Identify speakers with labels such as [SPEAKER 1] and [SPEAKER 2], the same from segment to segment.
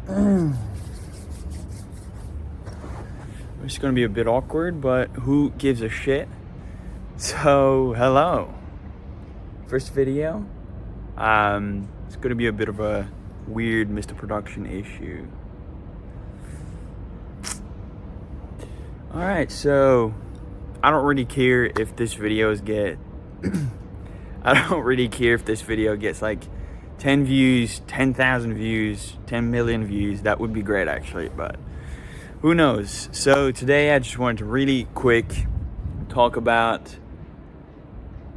[SPEAKER 1] It's gonna be a bit awkward, but who gives a shit? So, hello. First video. It's gonna be a bit of a weird Mr. Production issue. Alright, so I don't really care if this videos get I don't really care if this video gets like 10 views, 10,000 views, 10 million views. That would be great actually, but who knows? So today I just wanted to really quick talk about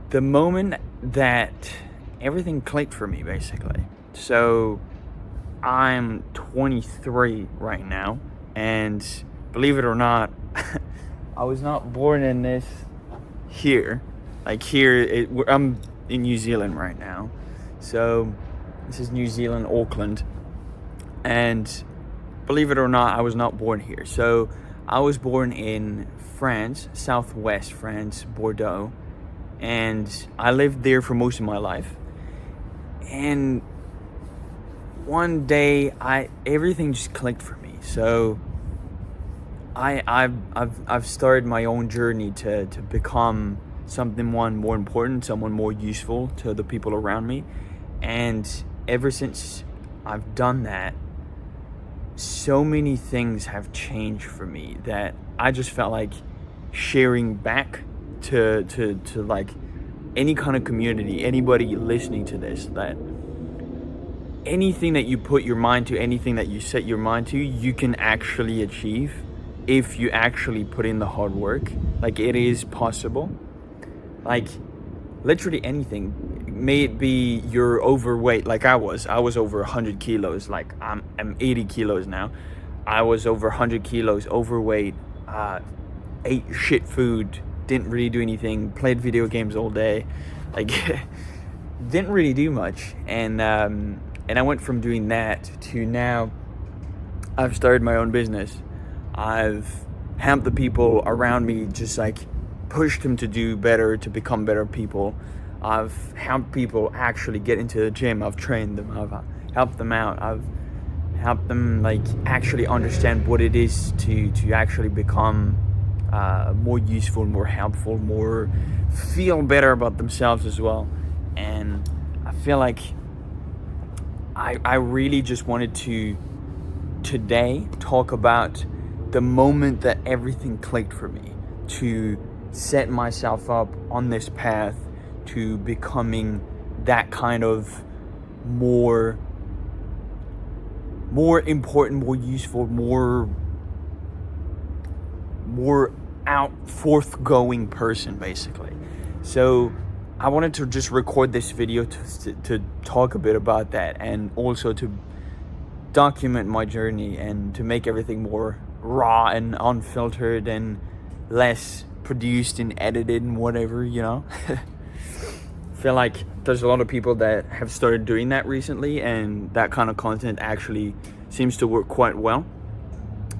[SPEAKER 1] the moment that everything clicked for me, basically. So I'm 23 right now, and believe it or not, I was not born in this here. Like here, I'm in New Zealand right now. So this is New Zealand, Auckland. And believe it or not, I was not born here. So I was born in France, southwest France, Bordeaux. And I lived there for most of my life. And one day, everything just clicked for me. So I've started my own journey to become someone more important, someone more useful to the people around me. And ever since I've done that, so many things have changed for me that I just felt like sharing back to like any kind of community, anybody listening to this, that anything that you put your mind to, anything that you set your mind to, you can actually achieve if you actually put in the hard work. Like, it is possible. Like, literally anything. May it be you're overweight, like I was over 100 kilos. Like, I'm 80 kilos now. I was over 100 kilos, overweight, ate shit food, didn't really do anything, played video games all day, like didn't really do much. And I went from doing that to now I've started my own business. I've helped the people around me, just like pushed them to do better, to become better people. I've helped people actually get into the gym. I've trained them. I've helped them out. I've helped them like actually understand what it is to actually become more useful, more helpful, more feel better about themselves as well. And I feel like I really just wanted to today talk about the moment that everything clicked for me, to set myself up on this path to becoming that kind of more important, more useful, more forthgoing person, basically. So I wanted to just record this video to talk a bit about that, and also to document my journey and to make everything more raw and unfiltered and less produced and edited and whatever, you know. I feel like there's a lot of people that have started doing that recently, and that kind of content actually seems to work quite well.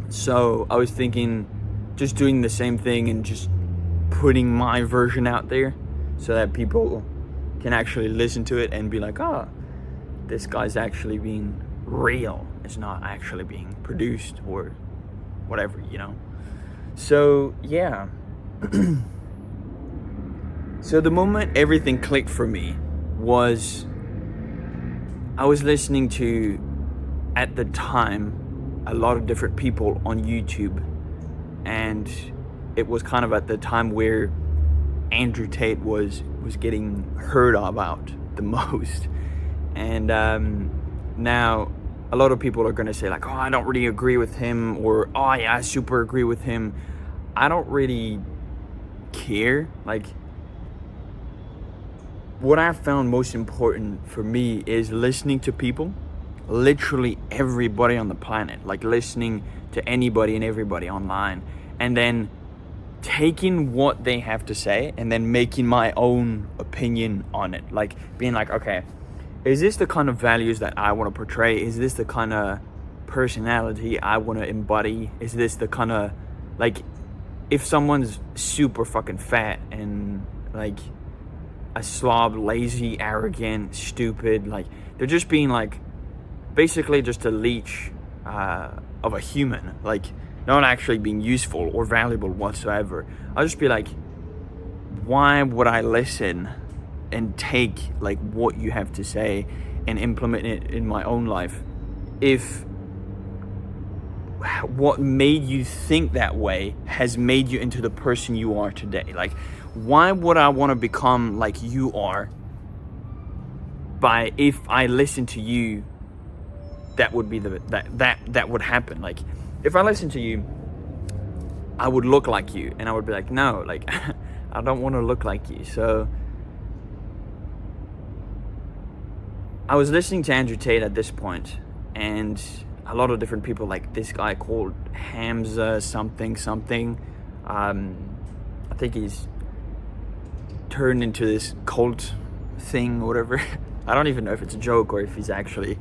[SPEAKER 1] So I was thinking just doing the same thing and just putting my version out there so that people can actually listen to it and be like, oh, this guy's actually being real. It's not actually being produced or whatever, you know. So yeah. So the moment everything clicked for me was, I was listening to, at the time, a lot of different people on YouTube, and it was kind of at the time where Andrew Tate was getting heard about the most. And now a lot of people are going to say like, oh, I don't really agree with him, or oh yeah, I super agree with him. I don't really care. Like, what I found most important for me is listening to people, literally everybody on the planet, like listening to anybody and everybody online, and then taking what they have to say and then making my own opinion on it. Like being like, okay, is this the kind of values that I want to portray? Is this the kind of personality I want to embody? Is this the kind of, like, if someone's super fucking fat and like a slob, lazy, arrogant, stupid, like they're just being like basically just a leech of a human, like not actually being useful or valuable whatsoever. I'll just be like, why would I listen and take like what you have to say and implement it in my own life if what made you think that way has made you into the person you are today? Like, why would I want to become like you are by if I listen to you? That would be that would happen. Like, if I listen to you, I would look like you, and I would be like, no, like I don't want to look like you. So I was listening to Andrew Tate at this point, and a lot of different people, like this guy called Hamza something. I think he's turned into this cult thing or whatever. I don't even know if it's a joke or if he's actually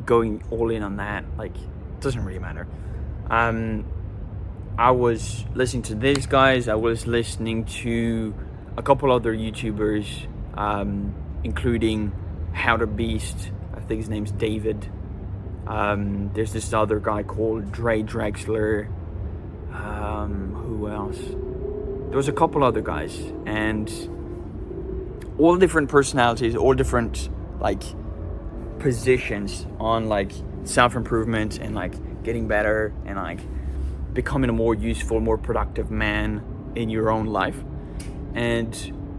[SPEAKER 1] going all in on that. Like, it doesn't really matter. I was listening to these guys. I was listening to a couple other YouTubers, including How to Beast. I think his name's David. There's this other guy called Dre Drexler. Who else? There was a couple other guys, and all different personalities, all different like positions on like self-improvement and like getting better and like becoming a more useful, more productive man in your own life. And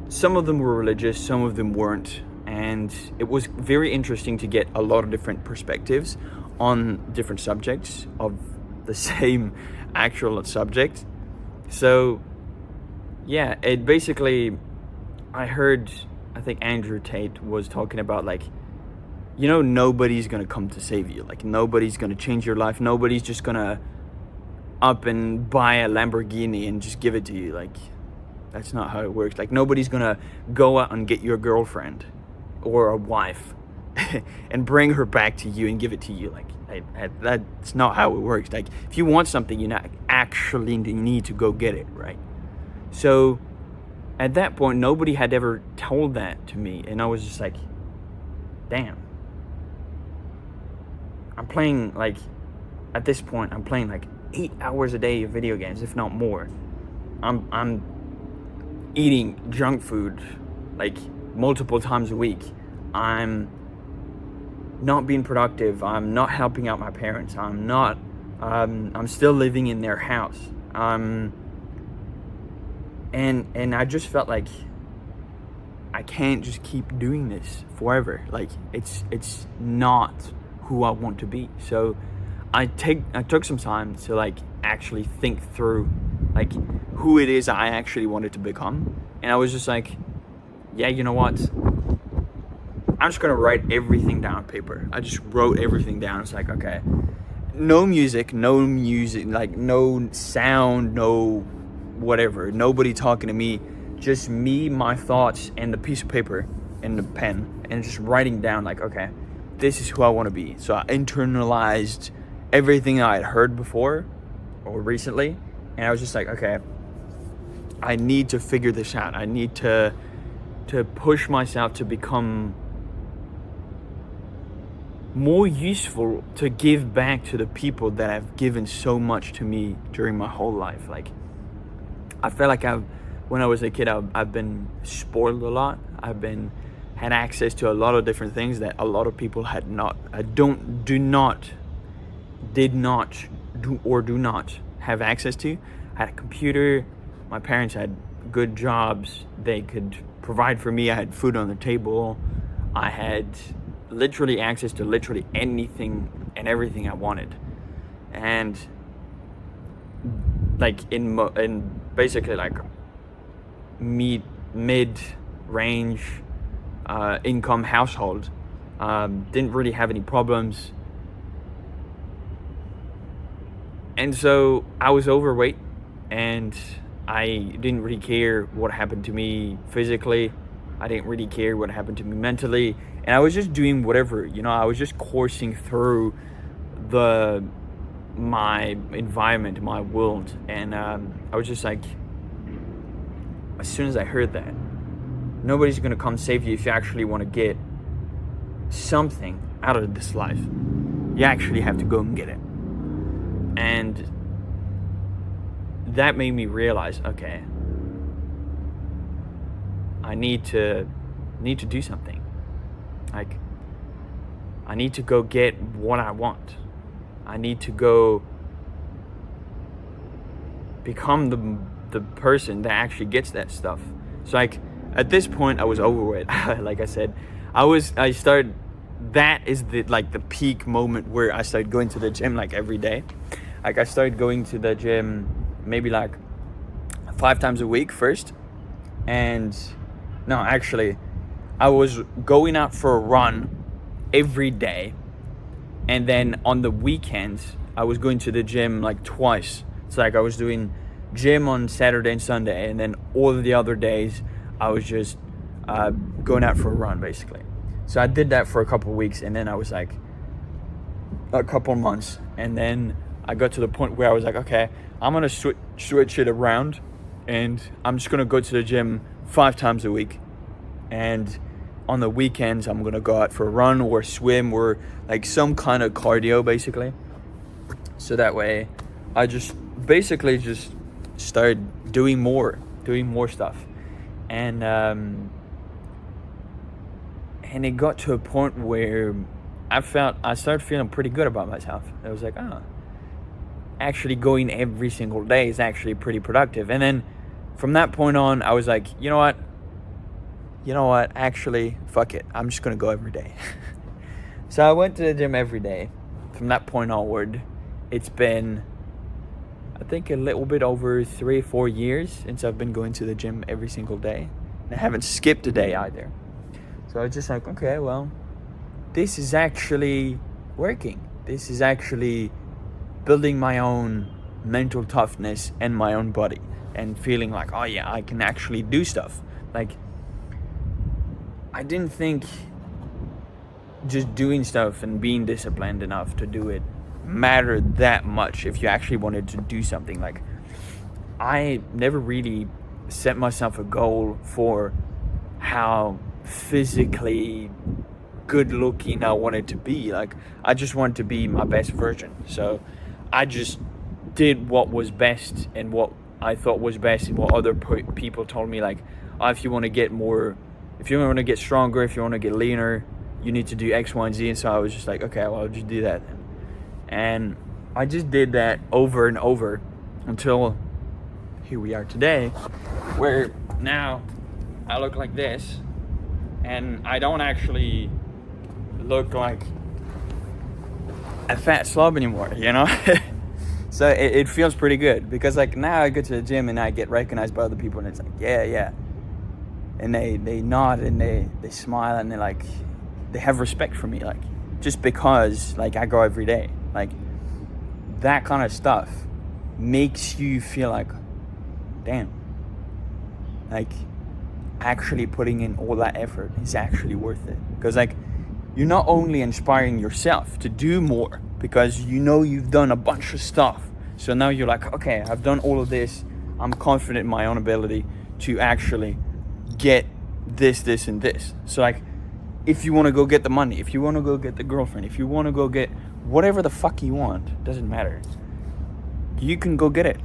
[SPEAKER 1] some of them were religious, some of them weren't, and it was very interesting to get a lot of different perspectives on different subjects of the same actual subject. So yeah, it basically, I think Andrew Tate was talking about like, you know, nobody's gonna come to save you. Like, nobody's gonna change your life. Nobody's just gonna up and buy a Lamborghini and just give it to you. Like, that's not how it works. Like, nobody's gonna go out and get your girlfriend or a wife and bring her back to you and give it to you. Like, that's not how it works. Like, if you want something, you actually need to go get it, right? So at that point, nobody had ever told that to me, and I was just like, damn. I'm playing like, at this point, I'm playing like 8 hours a day of video games, if not more. I'm eating junk food like multiple times a week. I'm not being productive. I'm not helping out my parents. I'm still living in their house. And I just felt like I can't just keep doing this forever. Like, it's not who I want to be. So I took some time to like actually think through like who it is I actually wanted to become. And I was just like, yeah, you know what? I'm just gonna write everything down on paper. I just wrote everything down. It's like, okay, no music, like no sound, no whatever, nobody talking to me, just me, my thoughts, and the piece of paper and the pen, and just writing down like, okay, this is who I want to be. So I internalized everything I had heard before or recently, and I was just like, okay, I need to figure this out. I need to push myself to become more useful, to give back to the people that have given so much to me during my whole life. Like, I feel like when I was a kid, I've been spoiled a lot. Had access to a lot of different things that a lot of people had not. Do not have access to. I had a computer. My parents had good jobs. They could provide for me. I had food on the table. I had literally access to literally anything and everything I wanted. And like in basically like mid-range income household, didn't really have any problems, and so I was overweight, and I didn't really care what happened to me physically. I didn't really care what happened to me mentally, and I was just doing whatever, you know. I was just coursing through my environment, my world, and I was just like, as soon as I heard that, nobody's gonna come save you if you actually want to get something out of this life. You actually have to go and get it. And that made me realize, okay, I need to do something. Like, I need to go get what I want. I need to go become the person that actually gets that stuff. So like at this point I was over it. Like I said, I started, that is the peak moment where I started going to the gym like every day. Like I started going to the gym maybe like 5 times a week first. And no, actually I was going out for a run every day. And then on the weekends I was going to the gym like twice. It's like I was doing gym on Saturday and Sunday, and then all of the other days I was just going out for a run basically. So I did that for a couple of weeks, and then I was like a couple of months, and then I got to the point where I was like, okay, I'm gonna switch it around, and I'm just gonna go to the gym 5 times a week, and on the weekends I'm gonna go out for a run or swim or like some kind of cardio basically. So that way I just basically just started doing more stuff, and it got to a point where I started feeling pretty good about myself. I was like, actually going every single day is actually pretty productive. And then from that point on, I was like, you know what, actually, fuck it, I'm just gonna go every day. So I went to the gym every day. From that point onward, it's been, I think, a little bit over 3 or 4 years since I've been going to the gym every single day. And I haven't skipped a day either. So I was just like, okay, well, this is actually working. This is actually building my own mental toughness and my own body, and feeling like, oh yeah, I can actually do stuff. Like, I didn't think just doing stuff and being disciplined enough to do it mattered that much if you actually wanted to do something. Like, I never really set myself a goal for how physically good looking I wanted to be. Like, I just wanted to be my best version. So I just did what was best and what I thought was best and what other people told me, like, oh, if you want to get stronger, if you want to get leaner, you need to do X, Y, and Z. And so I was just like, okay, well, I'll just do that then. And I just did that over and over until here we are today, where now I look like this, and I don't actually look like a fat slob anymore, you know? So it feels pretty good, because like now I go to the gym and I get recognized by other people, and it's like, yeah. And they nod and they smile, and they have respect for me, like, just because like I go every day. Like, that kind of stuff makes you feel like, damn, like actually putting in all that effort is actually worth it. Because like, you're not only inspiring yourself to do more, because you know you've done a bunch of stuff. So now you're like, okay, I've done all of this. I'm confident in my own ability to actually get this, and this. So like, if you want to go get the money, if you want to go get the girlfriend, if you want to go get whatever the fuck you want, doesn't matter. You can go get it.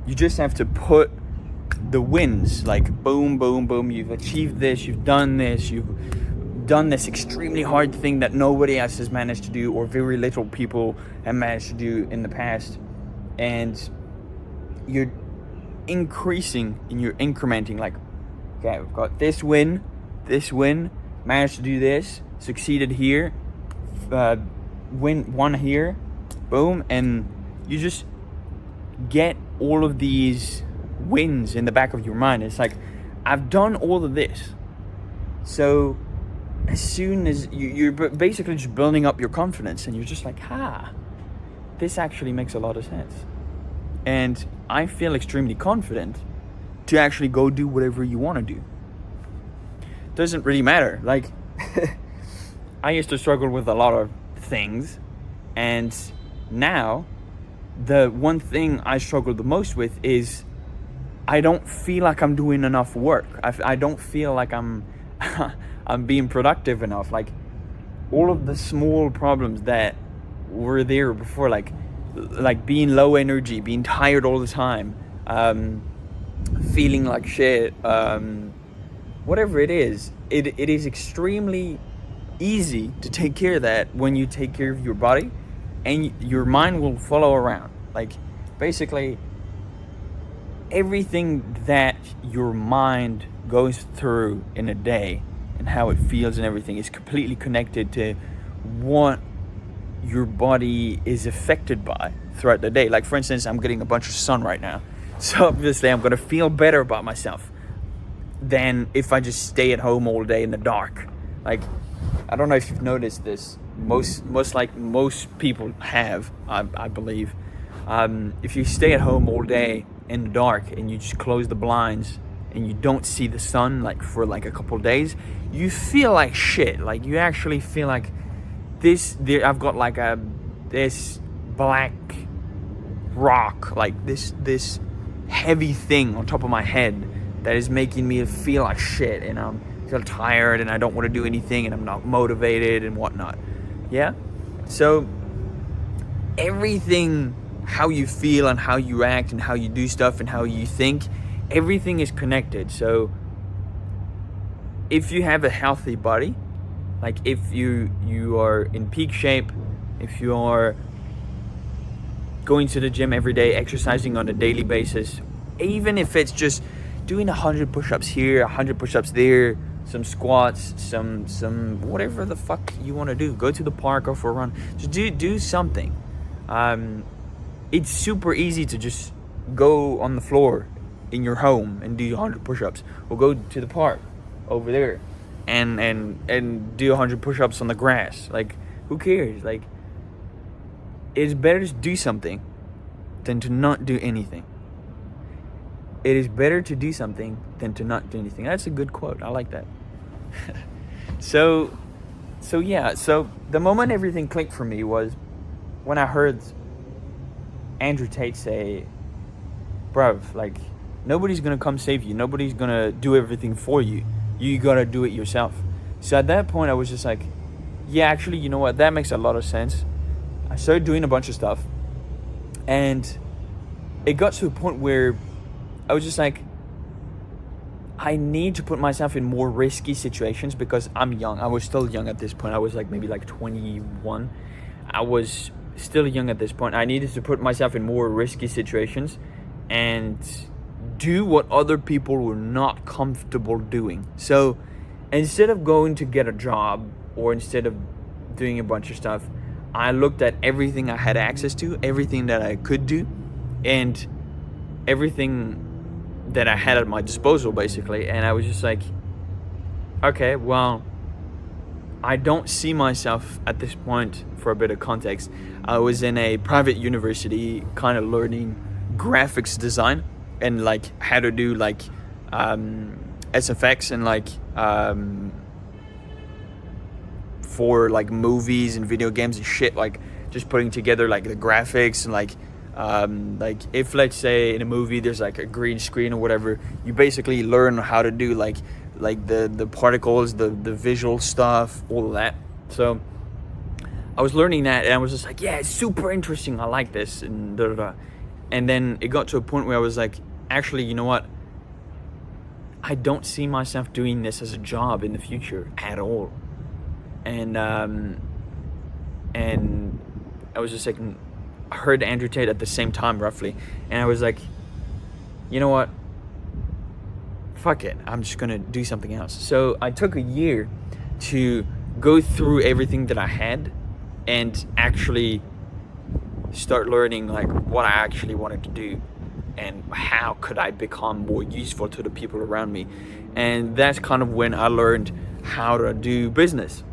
[SPEAKER 1] You just have to put the wins, like boom, boom, boom. You've achieved this, you've done this extremely hard thing that nobody else has managed to do, or very little people have managed to do in the past. And you're increasing and you're incrementing, like, okay, I've got this win, managed to do this, succeeded here, won here, boom. And you just get all of these wins in the back of your mind. It's like, I've done all of this. So as soon as you're basically just building up your confidence, and you're just like, this actually makes a lot of sense. And I feel extremely confident to actually go do whatever you want to do. Doesn't really matter. Like, I used to struggle with a lot of things, and now the one thing I struggle the most with is I don't feel like I'm doing enough work. I don't feel like I'm being productive enough. Like, all of the small problems that were there before, like, like being low energy, being tired all the time, feeling like shit, whatever it is, it is extremely easy to take care of that when you take care of your body, and your mind will follow around. Like, basically, everything that your mind goes through in a day and how it feels and everything is completely connected to what your body is affected by throughout the day. Like, for instance, I'm getting a bunch of sun right now, so obviously I'm gonna feel better about myself than if I just stay at home all day in the dark. Like, I don't know if you've noticed this. Most people have, I believe. If you stay at home all day in the dark and you just close the blinds and you don't see the sun like for like a couple of days, you feel like shit. Like, you actually feel like I've got like this black rock, like this heavy thing on top of my head that is making me feel like shit, and I feel tired and I don't want to do anything and I'm not motivated and whatnot. Yeah? So everything, how you feel and how you act and how you do stuff and how you think, everything is connected. So if you have a healthy body, like if you are in peak shape, if you are going to the gym every day, exercising on a daily basis, even if it's just doing 100 push-ups here, 100 push-ups there, some squats, some whatever the fuck you want to do. Go to the park, go for a run. Just do something. It's super easy to just go on the floor in your home and do 100 push-ups, or go to the park over there and do 100 push-ups on the grass. Like, who cares? Like, it's better to do something than to not do anything. It is better to do something than to not do anything. That's a good quote. I like that. So yeah. So the moment everything clicked for me was when I heard Andrew Tate say, bruv, like, nobody's gonna come save you. Nobody's gonna do everything for you. You gotta do it yourself. So at that point, I was just like, yeah, actually, you know what? That makes a lot of sense. I started doing a bunch of stuff, and it got to a point where I was just like, I need to put myself in more risky situations because I'm young. I was still young at this point. I was like maybe like 21. I was still young at this point. I needed to put myself in more risky situations and do what other people were not comfortable doing. So instead of going to get a job, or instead of doing a bunch of stuff, I looked at everything I had access to, everything that I could do, and everything that I had at my disposal, basically. And I was just like, okay, well, I don't see myself at this point. For a bit of context, I was in a private university kind of learning graphics design and like how to do like SFX and like for like movies and video games and shit, like just putting together like the graphics and like if, let's say, in a movie there's like a green screen or whatever, you basically learn how to do like the particles, the visual stuff, all of that. So I was learning that, and I was just like, yeah, it's super interesting, I like this, and da da da. And then it got to a point where I was like, actually, you know what, I don't see myself doing this as a job in the future at all. And I was just like, I heard Andrew Tate at the same time, roughly, and I was like, you know what, fuck it, I'm just gonna do something else. So I took a year to go through everything that I had and actually start learning like what I actually wanted to do and how could I become more useful to the people around me. And that's kind of when I learned how to do business.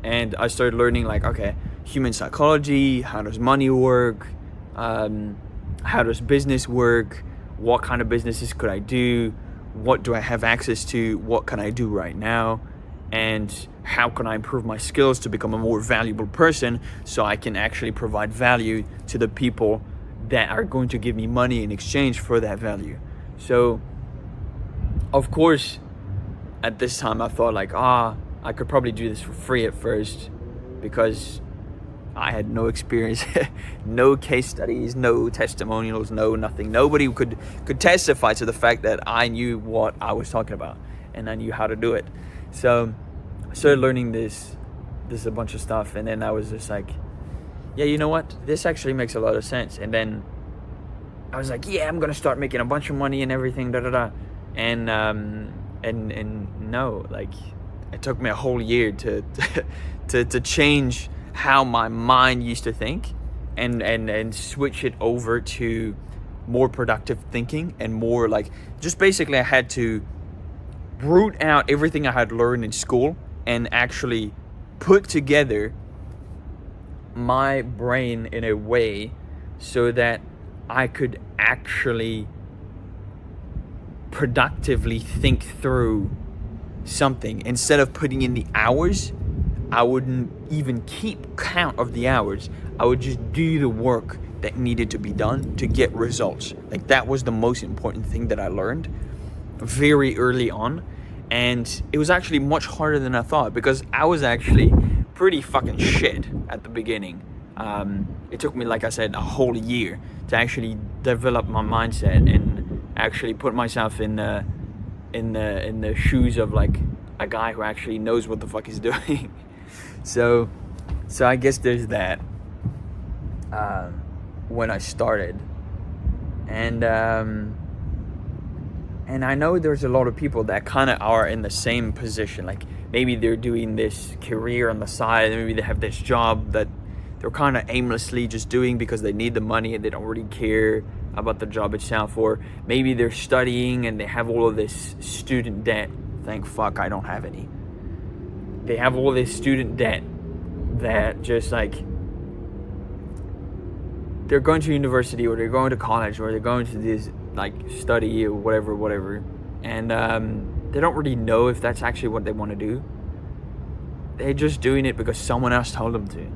[SPEAKER 1] And I started learning like, okay, human psychology, how does money work, how does business work, what kind of businesses could I do, what do I have access to, what can I do right now, and how can I improve my skills to become a more valuable person so I can actually provide value to the people that are going to give me money in exchange for that value. So of course at this time I thought like, I could probably do this for free at first, because I had no experience, no case studies, no testimonials, no nothing. Nobody could testify to the fact that I knew what I was talking about and I knew how to do it. So I started learning this a bunch of stuff, and then I was just like, yeah, you know what? This actually makes a lot of sense. And then I was like, yeah, I'm gonna start making a bunch of money and everything, and no, like, it took me a whole year to change how my mind used to think, and switch it over to more productive thinking, and more like, just basically I had to root out everything I had learned in school and actually put together my brain in a way so that I could actually productively think through something. Instead of putting in the hours, I wouldn't even keep count of the hours. I would just do the work that needed to be done to get results. Like, that was the most important thing that I learned very early on. And it was actually much harder than I thought, because I was actually pretty fucking shit at the beginning. It took me, like I said, a whole year to actually develop my mindset and actually put myself in the shoes of like a guy who actually knows what the fuck he's doing. So I guess there's that. When I started, and I know there's a lot of people that kind of are in the same position. Like, maybe they're doing this career on the side, maybe they have this job that they're kind of aimlessly just doing because they need the money and they don't really care about the job itself. Or maybe they're studying and they have all of this student debt. Thank fuck I don't have any. They have all this student debt that just like, they're going to university or they're going to college or they're going to this like study or whatever, and they don't really know if that's actually what they want to do. They're just doing it because someone else told them to.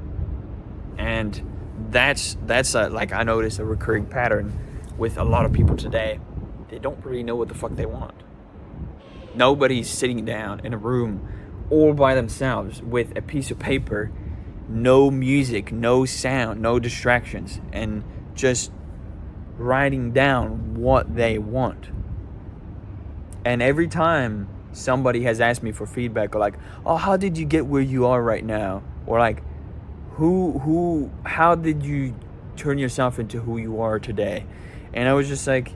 [SPEAKER 1] And that's like, I noticed a recurring pattern with a lot of people today. They don't really know what the fuck they want. Nobody's sitting down in a room all by themselves with a piece of paper, no music, no sound, no distractions, and just writing down what they want. And every time somebody has asked me for feedback, or like, oh, how did you get where you are right now? Or like, how did you turn yourself into who you are today? And I was just like,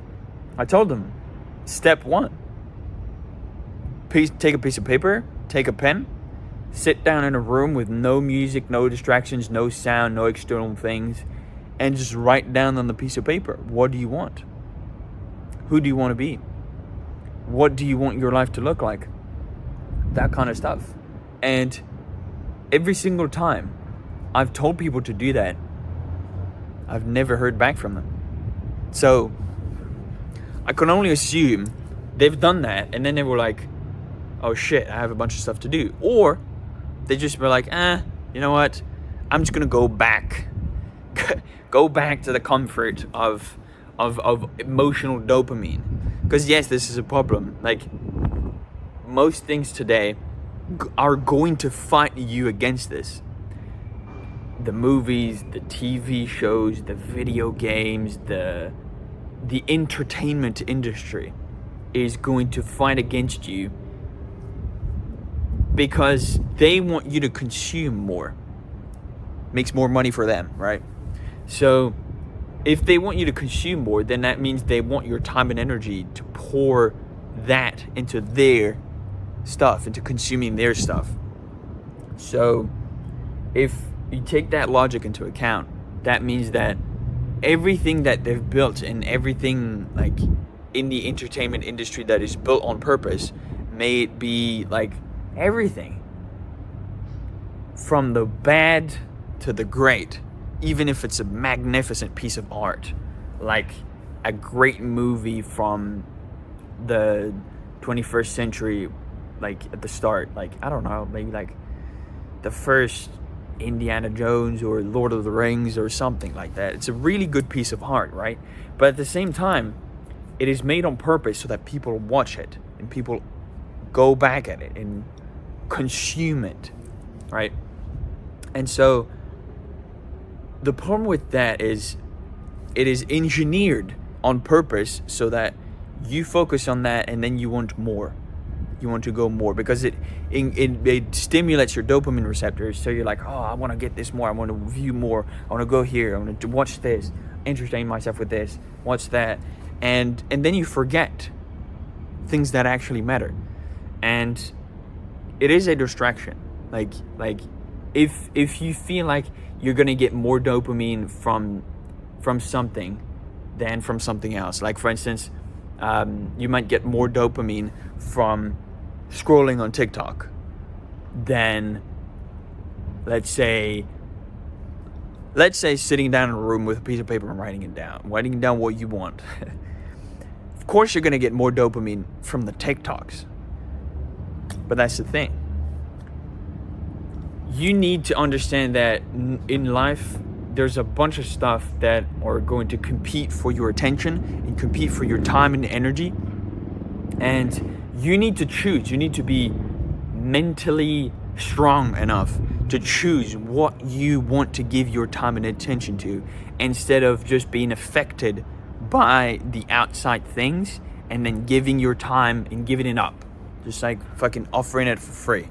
[SPEAKER 1] I told them, step one, take a piece of paper, take a pen, sit down in a room with no music, no distractions, no sound, no external things, and just write down on the piece of paper, what do you want? Who do you want to be? What do you want your life to look like? That kind of stuff. And every single time I've told people to do that, I've never heard back from them. So I can only assume they've done that and then they were like, oh shit, I have a bunch of stuff to do. Or they just were like, you know what? I'm just gonna go back to the comfort of emotional dopamine. Because yes, this is a problem. Like, most things today are going to fight you against this. The movies, the TV shows, the video games, the entertainment industry is going to fight against you because they want you to consume more. Makes more money for them, right? So if they want you to consume more, then that means they want your time and energy to pour that into their stuff, into consuming their stuff. So if you take that logic into account, that means that everything that they've built and everything like in the entertainment industry that is built on purpose, may it be like everything from the bad to the great, even if it's a magnificent piece of art, like a great movie from the 21st century, like at the start, like, I don't know, maybe like the first Indiana Jones or Lord of the Rings or something like that. It's a really good piece of art, right? But at the same time, it is made on purpose so that people watch it and people go back at it and consume it, right? And so the problem with that is it is engineered on purpose so that you focus on that and then you want more. You want to go more because it stimulates your dopamine receptors. So you're like, oh, I want to get this more. I want to view more. I want to go here. I want to watch this. Entertain myself with this. Watch that. And then you forget things that actually matter. And it is a distraction. Like if you feel like you're gonna get more dopamine from something than from something else. Like for instance, you might get more dopamine from scrolling on TikTok than let's say sitting down in a room with a piece of paper and writing down what you want. Of course you're going to get more dopamine from the TikToks, but that's the thing. You need to understand that in life there's a bunch of stuff that are going to compete for your attention and compete for your time and energy, and you need to choose. You need to be mentally strong enough to choose what you want to give your time and attention to, instead of just being affected by the outside things and then giving your time and giving it up, just like fucking offering it for free.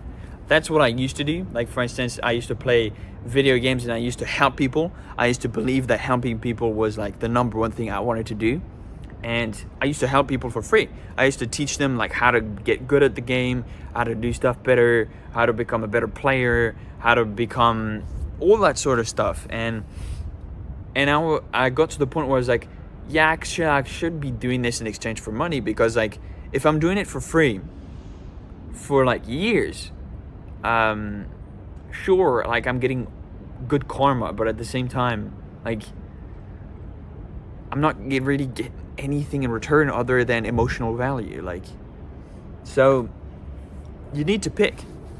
[SPEAKER 1] That's what I used to do. Like for instance, I used to play video games and I used to help people. I used to believe that helping people was like the number one thing I wanted to do. And I used to help people for free. I used to teach them like how to get good at the game, how to do stuff better, how to become a better player, how to become all that sort of stuff. And I got to the point where I was like, yeah, actually I should be doing this in exchange for money, because like if I'm doing it for free for like years, sure, like I'm getting good karma, but at the same time, like I'm not really getting anything in return other than emotional value. Like, so you need to pick.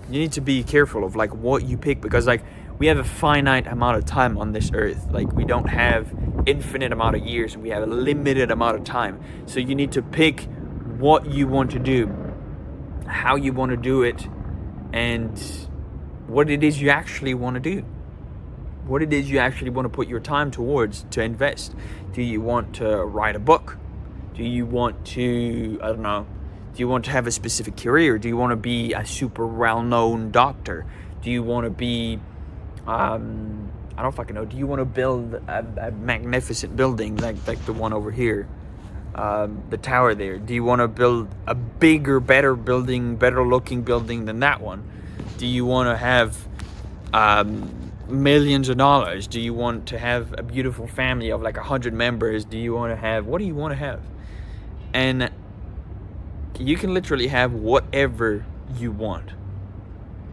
[SPEAKER 1] You need to be careful of like what you pick, because like we have a finite amount of time on this earth. Like we don't have infinite amount of years, we have a limited amount of time. So you need to pick what you want to do, how you want to do it, and what it is you actually want to do. What it is you actually want to put your time towards, to invest. Do you want to write a book? Do you want to, I don't know, do you want to have a specific career? Do you want to be a super well-known doctor? Do you want to be, I don't fucking know, do you want to build a magnificent building like the one over here? The tower there. Do you want to build a bigger, better building, better looking building than that one? Do you want to have millions of dollars? Do you want to have a beautiful family of like 100 members? Do you want to have, what do you want to have? And you can literally have whatever you want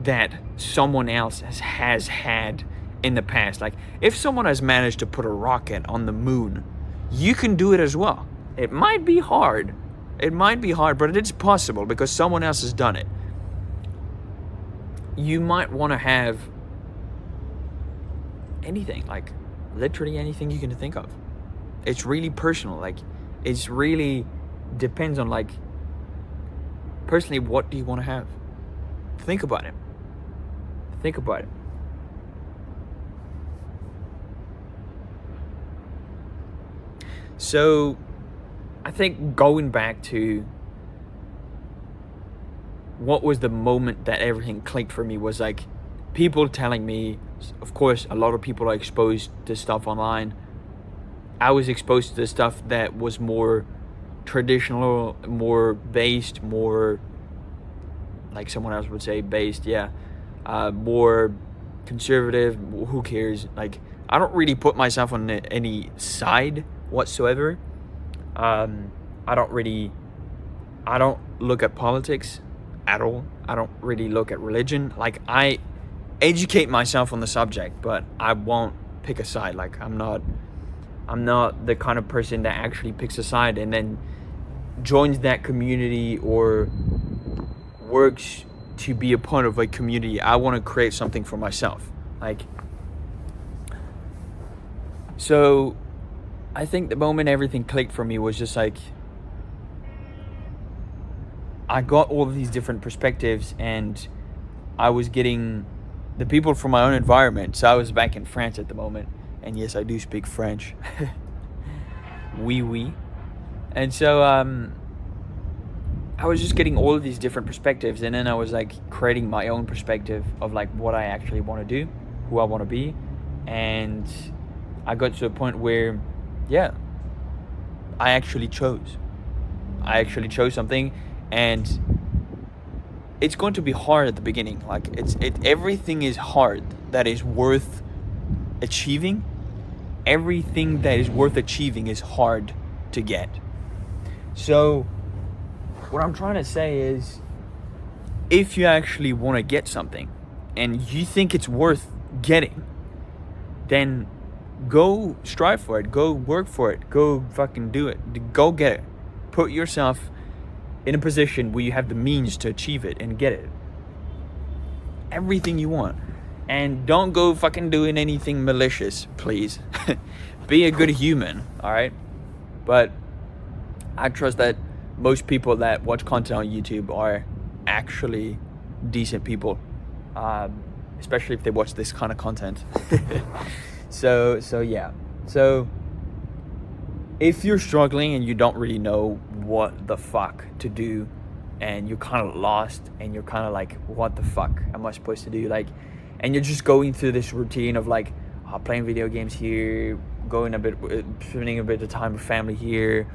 [SPEAKER 1] that someone else has had in the past. Like if someone has managed to put a rocket on the moon, you can do it as well. It might be hard, but it's possible because someone else has done it. You might want to have anything, like literally anything you can think of. It's really personal. Like it's really depends on like personally, what do you want to have? Think about it. So I think going back to what was the moment that everything clicked for me was like people telling me, of course, a lot of people are exposed to stuff online. I was exposed to the stuff that was more traditional, more based, more like someone else would say based, more conservative. Who cares? Like I don't really put myself on any side whatsoever. I don't look at politics at all. I don't really look at religion. Like I educate myself on the subject, but I won't pick a side. Like I'm not the kind of person that actually picks a side and then joins that community or works to be a part of a community. I want to create something for myself. Like, so I think the moment everything clicked for me was just like I got all of these different perspectives, and I was getting the people from my own environment. So I was back in France at the moment, And yes, I do speak French. Oui, oui. And so I was just getting all of these different perspectives, and then I was like creating my own perspective of like what I actually want to do, who I want to be. And I got to a point where, yeah, I actually chose something. And it's going to be hard at the beginning. Like everything is hard that is worth achieving. Everything that is worth achieving is hard to get. So what I'm trying to say is, if you actually want to get something and you think it's worth getting, then go strive for it, go work for it, go fucking do it, go get it. Put yourself in a position where you have the means to achieve it and get it. Everything you want. And don't go fucking doing anything malicious, please. Be a good human, alright? But I trust that most people that watch content on YouTube are actually decent people. Especially if they watch this kind of content. So yeah. So if you're struggling and you don't really know what the fuck to do, and you're kind of lost, and you're kind of like, what the fuck am I supposed to do? Like, and you're just going through this routine of like, playing video games here, spending a bit of time with family here,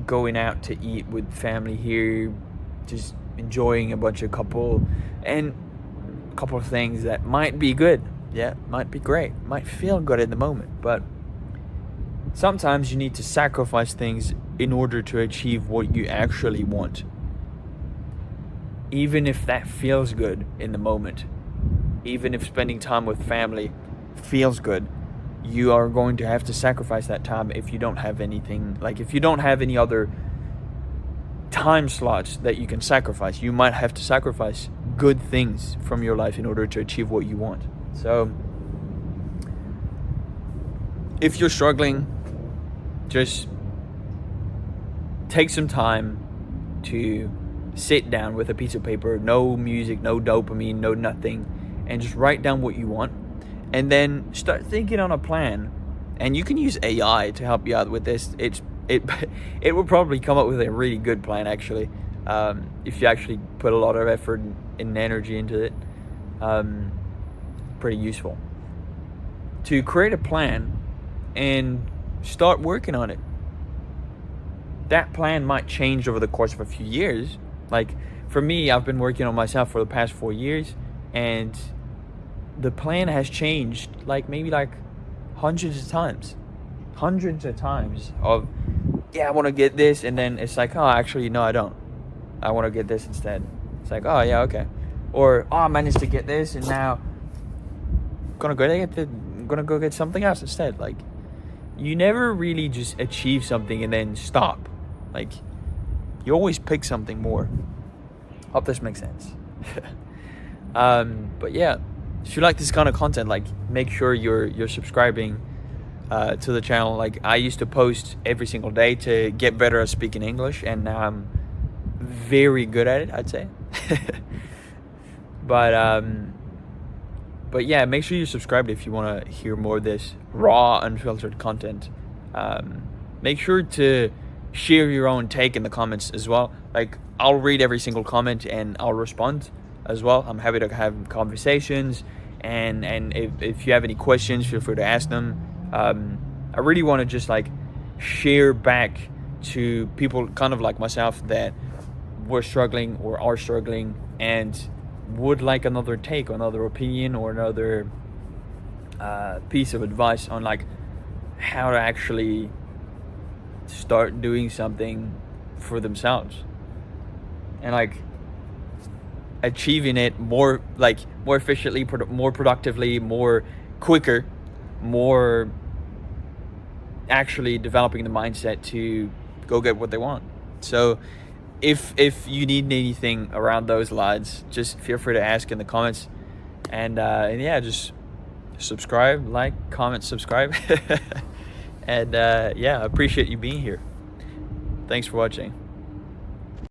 [SPEAKER 1] going out to eat with family here, just enjoying a couple of things that might be good, yeah, might be great, might feel good in the moment, but sometimes you need to sacrifice things in order to achieve what you actually want. Even if that feels good in the moment, even if spending time with family feels good, you are going to have to sacrifice that time if you don't have anything, like if you don't have any other time slots that you can sacrifice. You might have to sacrifice good things from your life in order to achieve what you want. So if you're struggling, just take some time to sit down with a piece of paper, no music, no dopamine, no nothing, and just write down what you want, and then start thinking on a plan. And you can use AI to help you out with this. It will probably come up with a really good plan, actually, if you actually put a lot of effort and energy into it. Pretty useful to create a plan and start working on it. That plan might change over the course of a few years. Like for me, I've been working on myself for the past 4 years, and the plan has changed maybe hundreds of times of, yeah, I want to get this, and then it's like, oh, actually no, I don't, I want to get this instead. It's like, oh yeah, okay. Or, oh, I managed to get this, and now I'm gonna go get something else instead. Like, you never really just achieve something and then stop. Like, you always pick something more. Hope this makes sense. But yeah, if you like this kind of content, like, make sure you're subscribing to the channel. Like, I used to post every single day to get better at speaking English, and now I'm very good at it, I'd say. But yeah, make sure you're subscribed if you want to hear more of this raw, unfiltered content. Make sure to share your own take in the comments as well. Like, I'll read every single comment and I'll respond as well. I'm happy to have conversations, and if you have any questions, feel free to ask them. I really want to just share back to people kind of like myself that were struggling or are struggling and would like another take, another opinion, or another piece of advice on how to actually start doing something for themselves and achieving it more efficiently, more productively, more quicker, more actually developing the mindset to go get what they want. So if you need anything around those lines, just feel free to ask in the comments, and yeah, just subscribe, comment, subscribe. And yeah, I appreciate you being here. Thanks for watching.